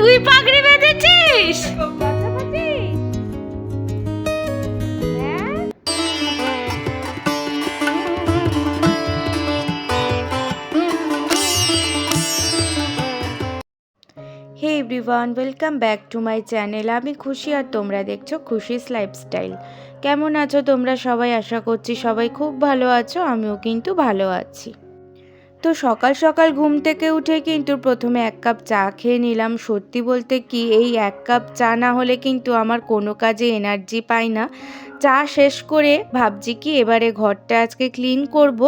তুই পাগড়ি বেঁধেছিস? Hey everyone, welcome back to my channel. আমি খুশি আর তোমরা দেখছো খুশিস লাইফস্টাইল। কেমন আছো তোমরা সবাই? আশা করছি সবাই খুব ভালো আছো, আমিও কিন্তু ভালো আছি। তো সকাল সকাল ঘুম থেকে উঠে কিন্তু প্রথমে এক কাপ চা খেয়ে নিলাম। সত্যি বলতে কি, এই এক কাপ চা না হলে কিন্তু আমার কোনো কাজে এনার্জি পাই না। চা শেষ করে ভাবছি কি এবারে ঘরটা আজকে ক্লিন করব,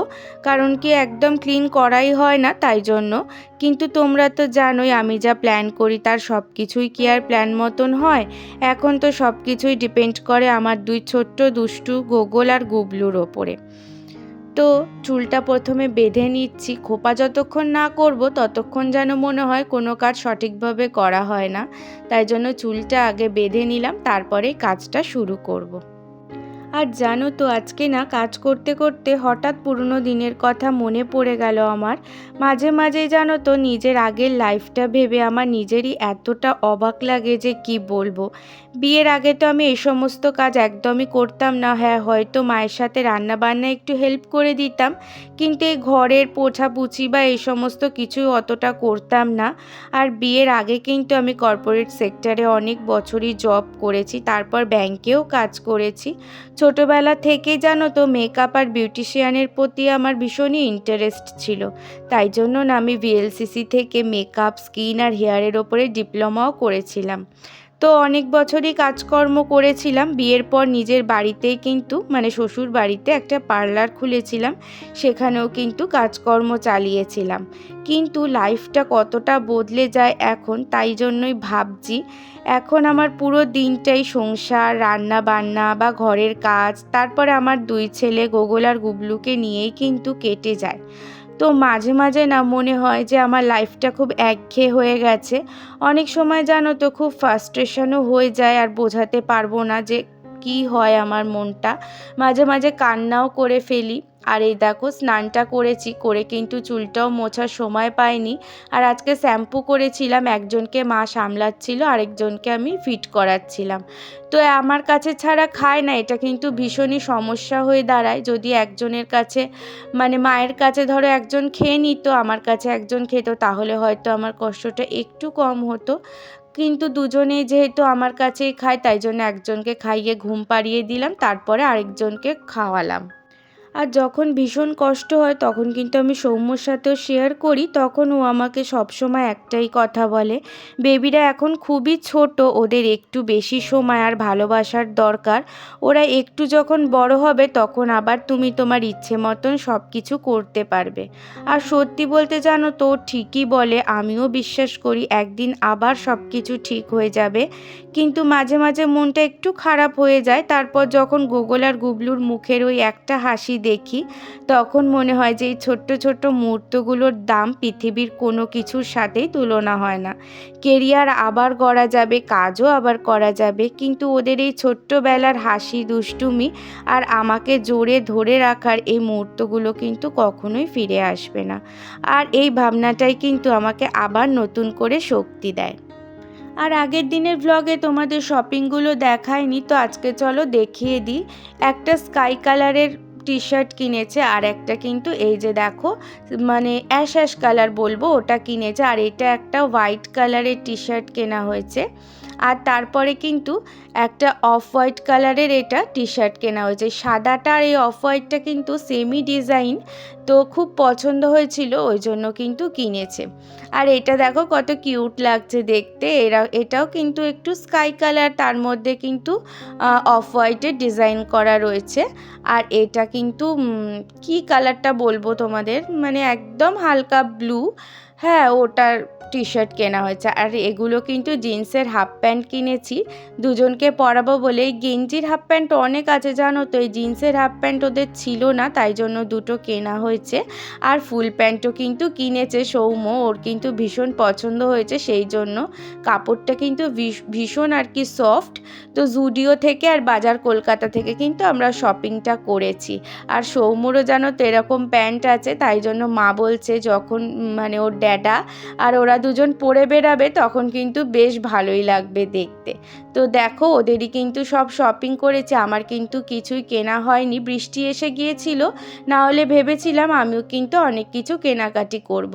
কারণ কি একদম ক্লিন করাই হয় না তাই জন্য। কিন্তু তোমরা তো জানোই আমি যা প্ল্যান করি তার সব কিছুই কি আর প্ল্যান মতন হয়। এখন তো সব কিছুই ডিপেন্ড করে আমার দুই ছোট্ট দুষ্টু গোগল আর গুবলুর ওপরে। তো চুলটা প্রথমে বেঁধে নিচ্ছি। খোপা যতক্ষণ না করব ততক্ষণ যেন মনে হয় কোনো কাজ সঠিকভাবে করা হয় না, তাই জন্য চুলটা আগে বেঁধে নিলাম, তারপরেই কাজটা শুরু করব। আর জানো তো আজকে না কাজ করতে করতে হঠাৎ পুরনো দিনের কথা মনে পড়ে গেল আমার। মাঝে মাঝেই জানো তো নিজের আগের লাইফটা ভেবে আমার নিজেরই এতটা অবাক লাগে যে কি বলবো। বিয়ের আগে তো আমি এই সমস্ত কাজ একদমই করতাম না। হ্যাঁ, হয়তো মায়ের সাথে রান্না বান্না একটু হেল্প করে দিতাম, কিন্তু এই ঘরের পোছাপুছি বা এই সমস্ত কিছুই অতটা করতাম না। আর বিয়ের আগে কিন্তু আমি কর্পোরেট সেক্টরে অনেক বছরই জব করেছি, তারপর ব্যাংকেও কাজ করেছি। ছোটোবেলা থেকেই জানো তো মেকআপ আর বিউটিশিয়ানের প্রতি আমার ভীষণই ইন্টারেস্ট ছিল, তাই জন্য না আমি ভিএলসিসি থেকে মেকআপ, স্কিন আর হেয়ারের ওপরে ডিপ্লোমাও করেছিলাম। তো অনেক বছরই কাজকর্ম করেছিলাম। বিয়ের পর নিজের বাড়িতেই কিন্তু মানে শ্বশুর বাড়িতে একটা পার্লার খুলেছিলাম, সেখানেও কিন্তু কাজকর্ম চালিয়েছিলাম। কিন্তু লাইফটা কতটা বদলে যায় এখন, তাই জন্যই ভাবছি এখন আমার পুরো দিনটাই সংসার, রান্না বান্না বা ঘরের কাজ, তারপরে আমার দুই ছেলে গোগল আর গুবলুকে নিয়েই কিন্তু কেটে যায়। তো মাঝে মাঝে না মনে হয় যে আমার লাইফটা খুব একঘেয়ে হয়ে গেছে। অনেক সময় জানো তো খুব ফ্রাস্ট্রেশনও হয়ে যায়, আর বোঝাতে পারবো না যে কি হয় আমার মনটা। মাঝে মাঝে কান্নাও করে ফেলি। আর এই দেখো স্নানটা করেছি, করে কিন্তু চুলটাও মোছার সময় পাইনি। আর আজকে শ্যাম্পু করেছিলাম, একজনকে মা সামলাচ্ছিল, আরেকজনকে আমি ফিট করাচ্ছিলাম। তো আমার কাছে ছাড়া খায় না, এটা কিন্তু ভীষণই সমস্যা হয়ে দাঁড়ায় যদি একজনের কাছে মানে মায়ের কাছে ধরো একজন খেয়ে নিত, আমার কাছে একজন খেত, তাহলে হয়তো আমার কষ্টটা একটু কম হতো। কিন্তু দুজনেই যেহেতু আমার কাছেই খায়, তাই জন্য একজনকে খাইয়ে ঘুম পাড়িয়ে দিলাম, তারপরে আরেকজনকে খাওয়ালাম। আর যখন ভীষণ কষ্ট হয় তখন কিন্তু আমি সৌম্যর সাথেও শেয়ার করি, তখন ও আমাকে সবসময় একটাই কথা বলে, বেবিরা এখন খুবই ছোট, ওদের একটু বেশি সময় আর ভালোবাসার দরকার। ওরা একটু যখন বড় হবে তখন আবার তুমি তোমার ইচ্ছে মতন সব কিছু করতে পারবে। আর সত্যি বলতে জানো তো ঠিকই বলে, আমিও বিশ্বাস করি একদিন আবার সব কিছু ঠিক হয়ে যাবে। কিন্তু মাঝে মাঝে মনটা একটু খারাপ হয়ে যায়। তারপর যখন গোগল আর গুবলুর মুখের ওই একটা হাসি দেখি, তখন মনে হয় যে এই ছোট্ট ছোট্ট মুহূর্তগুলোর দাম পৃথিবীর কোনো কিছুর সাথেই তুলনা হয় না। কেরিয়ার আবার গড়া যাবে, কাজও আবার করা যাবে, কিন্তু ওদের এই ছোট্টবেলার হাসি, দুষ্টুমি আর আমাকে জোরে ধরে রাখার এই মুহূর্তগুলো কিন্তু কখনোই ফিরে আসবে না। আর এই ভাবনাটাই কিন্তু আমাকে আবার নতুন করে শক্তি দেয়। আর আগের দিনের ভ্লগে তোমাদের শপিংগুলো দেখায়নি, তো আজকে চলো দেখিয়ে দিই। একটা স্কাই কালারের টি শার্ট কিনেছে, আর একটা কিন্তু এই যে দেখো মানে অ্যাশ অ্যাশ কালার বলবো, ওটা কিনেছে। আর এটা একটা হোয়াইট কালারের টি শার্ট কেনা হয়েছে। আর তারপরে কিন্তু একটা অফ হোয়াইট কালারের এটা টি শার্ট কেনা হয়েছে। সাদাটা আর এই অফ হোয়াইটটা কিন্তু সেমই ডিজাইন, তো খুব পছন্দ হয়েছিল ওই জন্য কিন্তু কিনেছে। আর এটা দেখো কত কিউট লাগছে দেখতে। এটাও কিন্তু একটু স্কাই কালার, তার মধ্যে কিন্তু অফ হোয়াইটের ডিজাইন করা রয়েছে। আর এটা কিন্তু কি কালারটা বলবো তোমাদের, মানে একদম হালকা ব্লু। হ্যাঁ, ওটার টি শার্ট কেনা হয়েছে। আর এগুলো কিন্তু জিন্সের হাফ প্যান্ট কিনেছি দুজনকে পরাবো বলে। এই গেঞ্জির হাফ প্যান্ট অনেক আছে জানো তো, এই জিন্সের হাফ প্যান্ট ওদের ছিল না, তাই জন্য দুটো কেনা হয়েছে। আর ফুল প্যান্টও কিন্তু কিনেছে সৌম্য, ওর কিন্তু ভীষণ পছন্দ হয়েছে, সেই জন্য। কাপড়টা কিন্তু ভীষণ আর কি সফট। তো জুডিও থেকে আর বাজার কলকাতা থেকে কিন্তু আমরা শপিংটা করেছি। আর সৌম্যরও জানো তো এরকম প্যান্ট আছে, তাই জন্য মা বলছে যখন মানে ওর ড্যাডা আর ওরা দুজন পরে বেরাবে তখন কিন্তু বেশ ভালোই লাগবে দেখতে। তো দেখো ওদেরই কিন্তু সব শপিং করেছে, আমার কিন্তু কিছুই কেনা হয়নি, বৃষ্টি এসে গিয়েছিল, না হলে ভেবেছিলাম আমিও কিন্তু অনেক কিছু কেনাকাটি করব।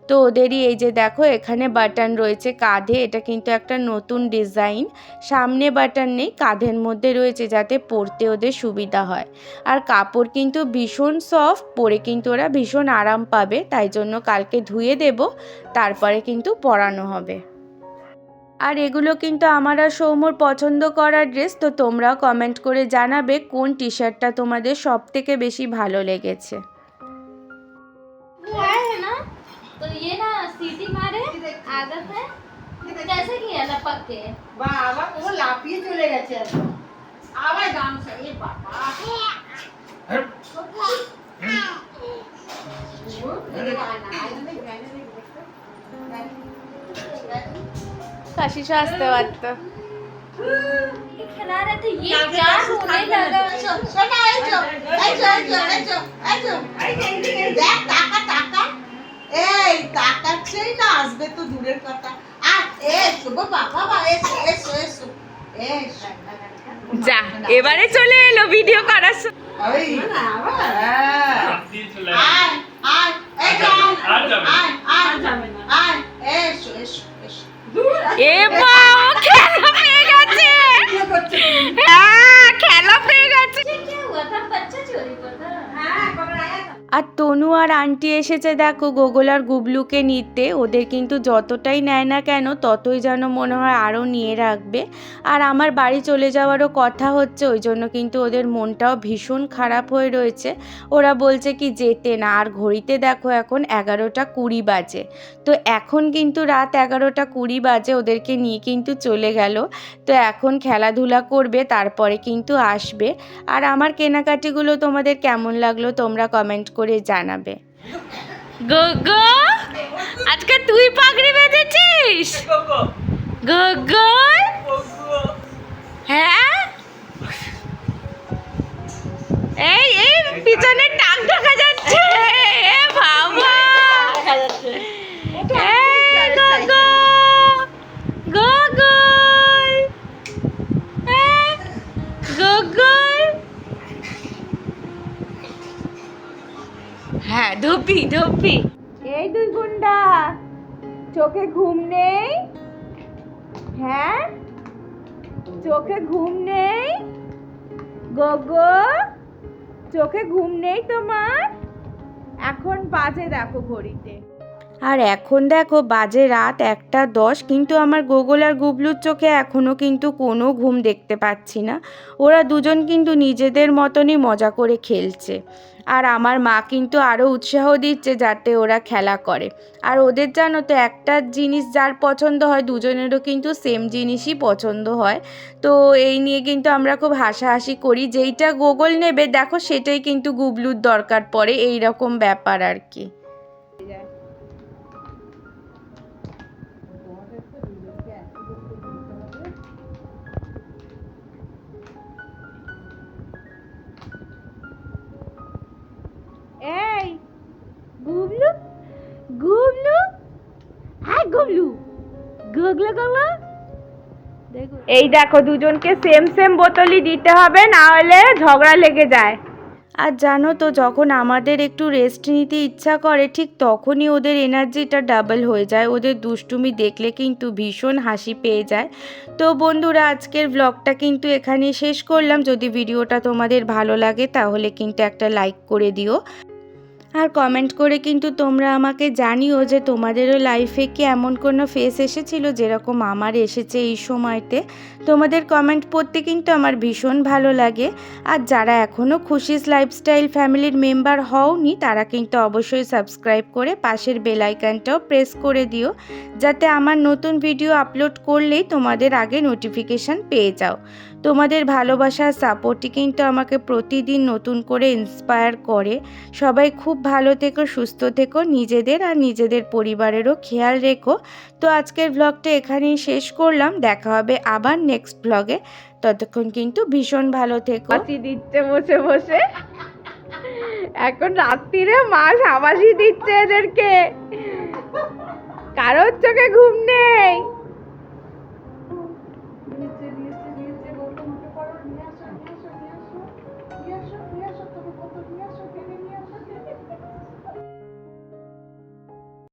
তো ওদেরই এই যে দেখো এখানে বাটন রয়েছে কাঁধে, এটা কিন্তু একটা নতুন ডিজাইন, সামনে বাটন নেই, কাঁধের মধ্যে রয়েছে যাতে পরতে ওদের সুবিধা হয়। আর কাপড় কিন্তু ভীষণ সফট, পরে কিন্তু ওরা ভীষণ আরাম পাবে, তাই জন্য কালকে ধুয়ে দেব, তারপরে কিন্তু পরানো হবে। আর এগুলো কিন্তু আমার আর সৌম্যর পছন্দ করার ড্রেস। তো তোমরাও কমেন্ট করে জানাবে কোন টি শার্টটা তোমাদের সব থেকে বেশি ভালো লেগেছে। तो ये ना सीटी मारे आदत है कैसे किया लपक के বাবা ও লাফিয়ে চলে গেছে আবার গান এ বাবা কাশিসও আসতে পারতো। खिला रहे थे ये क्या होने लगा শোনা এই দেখ টাকা টাকা এই তাকাচ্ছেই না, আসবে তো দূরের কথা। আর এসো বাবা বাবা এসো এসো এসো এসো যা এবারে চলে এলো ভিডিও করার ওই আয় আয় এই আয় আয় যাবে না আয় এসো এসো এসো এ বাবা খেলা পেয়ে গেছে, হ্যাঁ খেলা পেয়ে গেছে। क्या हुआ था बच्चा चोरी करता হ্যাঁ কবে আয়া আর তনু আর আন্টি এসেছে দেখো গোগল আর গুবলুকে নিতে, ওদের কিন্তু যতটাই নেয় না কেন ততই যেন মনে হয় আরও নিয়ে রাখবে। আর আমার বাড়ি চলে যাওয়ারও কথা হচ্ছে, ওই জন্য কিন্তু ওদের মনটাও ভীষণ খারাপ হয়ে রয়েছে, ওরা বলছে কি যেতে না। আর ঘড়িতে দেখো এখন 11:20 বাজে, তো এখন কিন্তু রাত 11:20 বাজে, ওদেরকে নিয়ে কিন্তু চলে গেল। তো এখন খেলাধুলা করবে, তারপরে কিন্তু আসবে। আর আমার কেনাকাটিগুলো তোমাদের কেমন লাগলো তোমরা কমেন্ট করে জানাবে। গোগো আজকে তুই পাগড়ি বেঁধেছিস? গোগো হ্যাঁ এই এই পিছনে টাক দেখা যাচ্ছে, এ বাবা এই গোগো গোগো গোগো হ্যাঁ ধুপি ধুপি। এই দুই গুন্ডা চোখে ঘুম নেই? হ্যাঁ চোখে ঘুম নেই? গোগো চোখে ঘুম নেই তোমার? এখন বাজে দেখো ঘড়িতে, আর এখন দেখো বাজে রাত 1:10, কিন্তু আমার গোগল আর গুবলুর চোখে এখনও কিন্তু কোনো ঘুম দেখতে পাচ্ছি না। ওরা দুজন কিন্তু নিজেদের মতনই মজা করে খেলছে। আর আমার মা কিন্তু আরও উৎসাহ দিচ্ছে যাতে ওরা খেলা করে। আর ওদের জানো তো একটা জিনিস যার পছন্দ হয় দুজনেরও কিন্তু সেম জিনিসই পছন্দ হয়। তো এই নিয়ে কিন্তু আমরা খুব হাসাহাসি করি, যেইটা গোগল নেবে দেখো সেটাই কিন্তু গুবলুর দরকার পড়ে, এই রকম ব্যাপার আর কি। এই গুবলু গুবলু হ্যাঁ গুবলু গুগলু গুগলু এই দেখো দুজনকে সেম সেম বোতলই দিতে হবে, না হলে ঝগড়া লেগে যায়। আর জানো তো যখন আমাদের একটু রেস্ট নিতে ইচ্ছা করে ঠিক তখনই ওদের এনার্জিটা ডাবল হয়ে যায়, ওদের দুষ্টুমি দেখলে কিন্তু ভীষণ হাসি পেয়ে যায়। তো বন্ধুরা আজকের ব্লগটা কিন্তু এখানেই শেষ করলাম। যদি ভিডিওটা তোমাদের ভালো লাগে তাহলে কিন্তু একটা লাইক করে দিও, আর কমেন্ট করে কিন্তু তোমরা আমাকে জানিও যে তোমাদেরও লাইফে কি এমন কোনো ফেস এসেছিল যেরকম আমার এসেছে এই সময়তে। তোমাদের কমেন্ট পড়তে কিন্তু আমার ভীষণ ভালো লাগে। আর যারা এখনও খুশিস লাইফস্টাইল ফ্যামিলির মেম্বার হওনি তারা কিন্তু অবশ্যই সাবস্ক্রাইব করে পাশের বেল আইকনটাও প্রেস করে দিও, যাতে আমার নতুন ভিডিও আপলোড করলেই তোমাদের আগে নোটিফিকেশান পেয়ে যাও। তোমাদের ভালোবাসার সাপোর্টই কিন্তু আমাকে প্রতিদিন নতুন করে ইন্সপায়ার করে। সবাই খুব ভালো থেকো, সুস্থ থেকো, নিজেদের আর নিজেদের পরিবারেরও খেয়াল রেখো। তো আজকের ব্লগটা এখানেই শেষ করলাম, দেখা হবে আবার নেক্সট ব্লগে। ততক্ষণ কিন্তু ভীষণ ভালো থেকো। হাসি দিচ্ছে বসে বসে, এখন রাত্রিরে মা সাবাসি দিচ্ছে এদেরকে। কারোর চোখে ঘুম নেই।